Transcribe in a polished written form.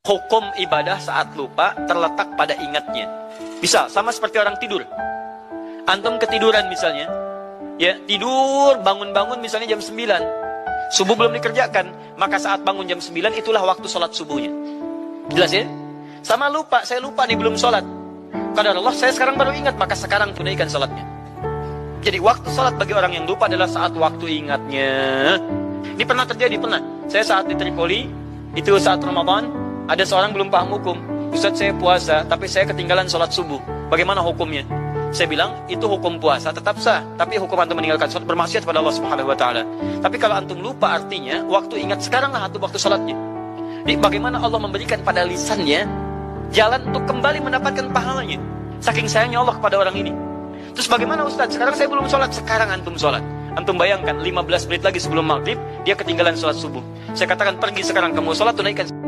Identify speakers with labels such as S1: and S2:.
S1: Hukum ibadah saat lupa terletak pada ingatnya. Bisa, sama seperti orang tidur. Antum ketiduran misalnya, ya tidur, bangun-bangun misalnya jam 9. Subuh belum dikerjakan, maka saat bangun jam 9 itulah waktu sholat subuhnya. Jelas ya? Sama lupa, saya lupa nih belum sholat. Kadar Allah, saya sekarang baru ingat, maka sekarang tunaikan sholatnya. Jadi waktu sholat bagi orang yang lupa adalah saat waktu ingatnya. Ini pernah terjadi, pernah. Saya saat di Tripoli, itu saat Ramadan, ada seorang belum paham hukum. Ustaz, saya puasa, tapi saya ketinggalan sholat subuh. Bagaimana hukumnya? Saya bilang, itu hukum puasa tetap sah. Tapi hukum antum meninggalkan sholat bermaksiat pada Allah Subhanahu Wa Taala. Tapi kalau antum lupa, artinya waktu ingat sekaranglah atau waktu sholatnya. Jadi bagaimana Allah memberikan pada lisannya jalan untuk kembali mendapatkan pahalanya. Saking sayangnya Allah kepada orang ini. Terus bagaimana Ustaz? Sekarang saya belum sholat, sekarang antum sholat. Antum bayangkan 15 menit lagi sebelum maghrib, dia ketinggalan sholat subuh. Saya katakan, pergi sekarang kamu sholat, tunaikan.